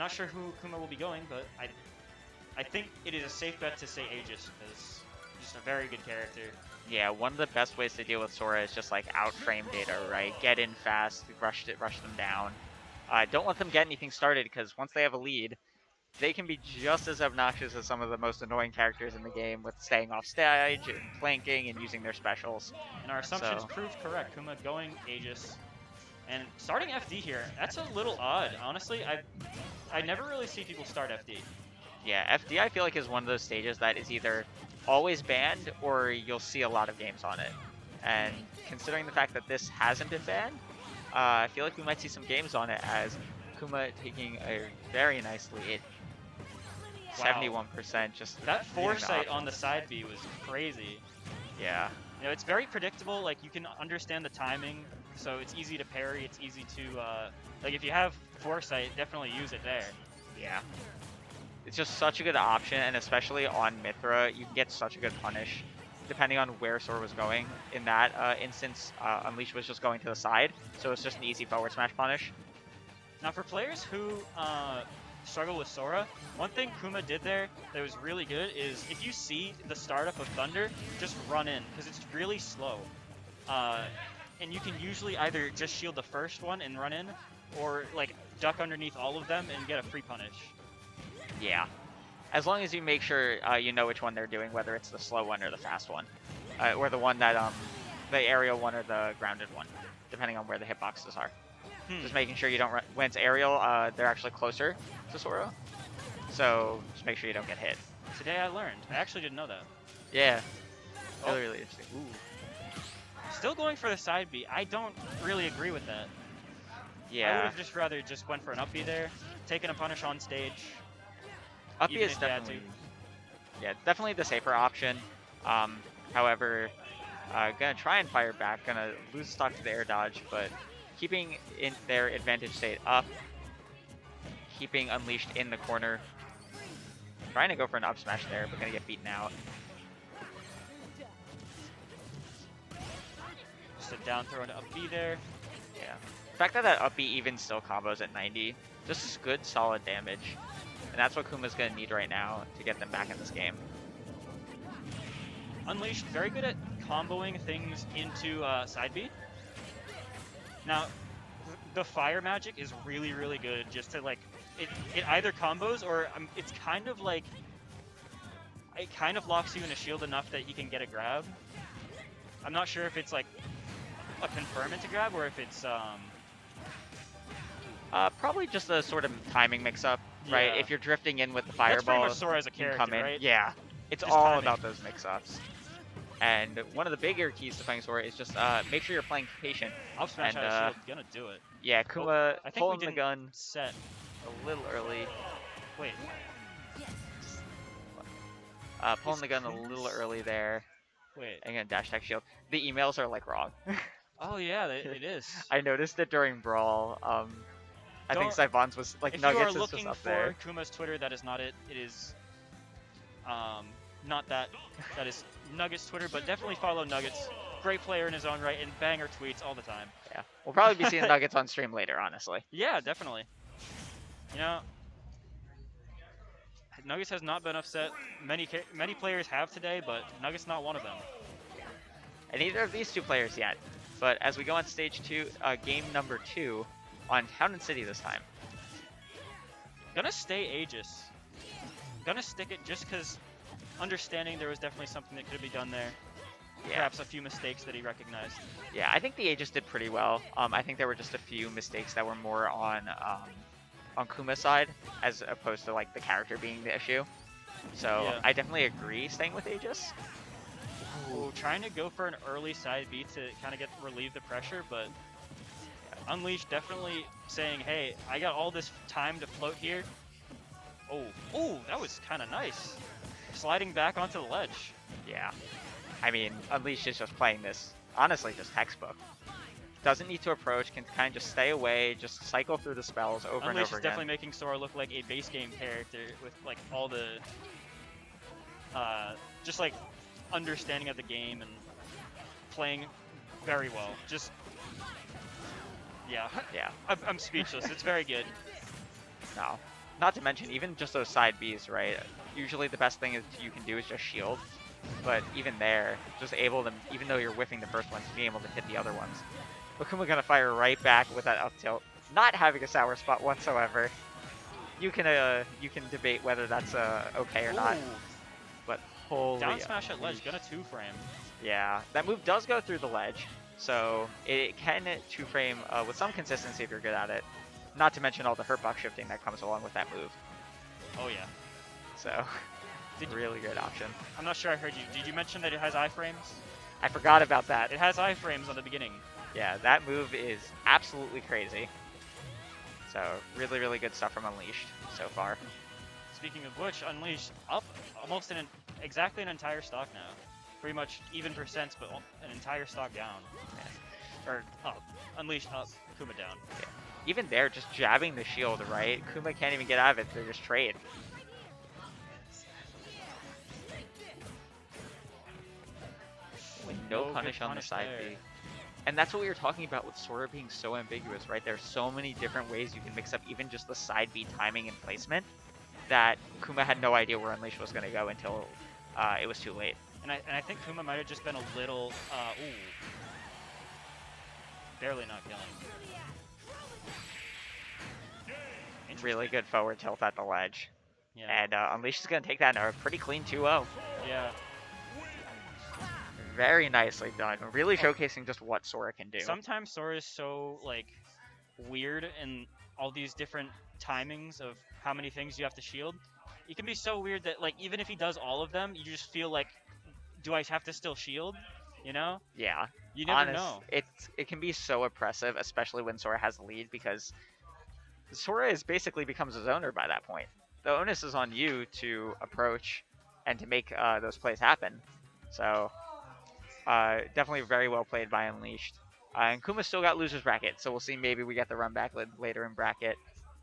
Not sure who Kuma will be going, but I think it is a safe bet to say Aegis, because he's just a very good character. Yeah, one of the best ways to deal with Sora is just like out-frame data, right? Get in fast, rush them down. Don't let them get anything started, because once they have a lead, they can be just as obnoxious as some of the most annoying characters in the game with staying off stage and flanking and using their specials. And our assumptions So, proved correct. Kuma going Aegis. And starting FD here, that's a little odd. Honestly, I never really see people start FD. yeah, FD I feel like is one of those stages that is either always banned or you'll see a lot of games on it. And considering the fact that this hasn't been banned, I feel like we might see some games on it as Kuma taking a very nice lead. Wow. 71%, just That reading the foresight on the options. side B was crazy. Yeah. You know, it's very predictable. Like, you can understand the timing, so it's easy to parry. It's easy to, like, if you have foresight, definitely use it there. Yeah. It's just such a good option, and especially on Mythra, you can get such a good punish. Depending on where Sora was going. In that instance, Unleash was just going to the side, so it's just an easy forward smash punish. Now, for players who struggle with Sora, one thing Kuma did there that was really good is if you see the startup of Thunder, just run in, because it's really slow. And you can usually either just shield the first one and run in, or like duck underneath all of them and get a free punish. Yeah. As long as you make sure you know which one they're doing, whether it's the slow one or the fast one. Or the one that, the aerial one or the grounded one, depending on where the hitboxes are. Just making sure you don't run, when it's aerial, they're actually closer to Sora. So just make sure you don't get hit. Today I learned. I actually didn't know that. Yeah. Oh. Really, really interesting. Ooh. Still going for the side B. I don't really agree with that. Yeah. I would have just rather just went for an up B there, taken a punish on stage. Up B even is if you had definitely, yeah, definitely the safer option. However, gonna try and fire back, gonna lose stock to the air dodge, but keeping in their advantage state up, keeping Unleashed in the corner, trying to go for an up smash there, but gonna get beaten out. Just a down throw into up B there. Yeah. The fact that up B even still combos at 90, just good solid damage. And that's what Kuma's gonna need right now to get them back in this game. Unleashed, very good at comboing things into side B. Now, the fire magic is really, really good just to, like, it either combos or it's kind of like, it kind of locks you in a shield enough that he can get a grab. I'm not sure if it's, like, a confirm into grab or if it's, Probably just a sort of timing mix-up, right? Yeah. If you're drifting in with the That's fireball, pretty much Sora as a you can character, come in. right? Yeah, it's Just all timing. about those mix-ups. And one of the bigger keys to playing Sora is just make sure you're playing patient. Up smash And, out of shield, gonna do it. Yeah, Kuma I think we pulling the didn't gun set. a little early. Wait. Pulling the gun a little early there. Wait. And gonna dash tech shield. The emails are like wrong. Oh yeah, it is. I noticed it during Brawl. I think Saivon's was like If Nuggets you are is just looking up for there. Kuma's Twitter, that is not it. It is not that. That is Nuggets Twitter, but definitely follow Nuggets. Great player in his own right and banger tweets all the time. Yeah, we'll probably be seeing Nuggets on stream later, honestly. Yeah, definitely. You know, Nuggets has not been upset. Many players have today, but Nuggets not one of them. And neither of these two players yet. But as we go on stage 2, game number 2 on Town and City this time. Gonna stay Aegis. Gonna stick it just because understanding there was definitely something that could be done there. Yeah. Perhaps a few mistakes that he recognized. Yeah, I think the Aegis did pretty well. I think there were just a few mistakes that were more on Kuma's side as opposed to like the character being the issue. So Yeah. I definitely agree staying with Aegis. Ooh, trying to go for an early side B to kind of relieve the pressure, but Unleashed definitely saying, hey, I got all this time to float here. Oh, that was kind of nice. Sliding back onto the ledge. Yeah. I mean, Unleashed is just playing this, honestly, just textbook. Doesn't need to approach, can kind of just stay away, just cycle through the spells over and Unleashed over is again. definitely making Sora look like a base game character with like all the just like understanding of the game and playing very well. Just yeah. Yeah. I'm speechless. It's very good. No. Not to mention, even just those side Bs, right? Usually the best thing is you can do is just shield. But even there, just able to, even though you're whiffing the first ones, being able to hit the other ones. Okuma gonna fire right back with that up tilt, not having a sour spot whatsoever. You can debate whether that's okay or not, Ooh, but holy. down smash at ledge, gonna 2-frame. Yeah, that move does go through the ledge, so it can 2-frame with some consistency if you're good at it. Not to mention all the hurt box shifting that comes along with that move. Oh yeah. So, Did really good option. I'm not sure I heard you. Did you mention that it has iframes? I forgot about that. It has iframes on the beginning. Yeah, that move is absolutely crazy. So, really, really good stuff from Unleashed so far. Speaking of which, Unleashed up almost exactly an entire stock now. Pretty much even percents, but an entire stock down. Or up. Unleashed up, Kuma down. Yeah. Even there, just jabbing the shield, right? Kuma can't even get out of it, they just trade. With no punish on the side B. And that's what we were talking about with Sora being so ambiguous, right? There's so many different ways you can mix up even just the side B timing and placement that Kuma had no idea where Unleash was going to go until it was too late. And I think Kuma might have just been a little, ooh. Barely not killing. Really good forward tilt at the ledge. Yeah. And Unleash is going to take that in a pretty clean 2-0. Yeah. Very nicely done. Really showcasing just what Sora can do. Sometimes Sora is so, like, weird in all these different timings of how many things you have to shield. It can be so weird that, like, even if he does all of them, you just feel like, do I have to still shield? You know? Yeah. You never know. It can be so oppressive, especially when Sora has the lead, because Sora basically becomes his owner by that point. The onus is on you to approach and to make those plays happen. So, definitely very well played by Unleashed. And Kuma still got loser's bracket, so we'll see. Maybe we get the run back later in bracket.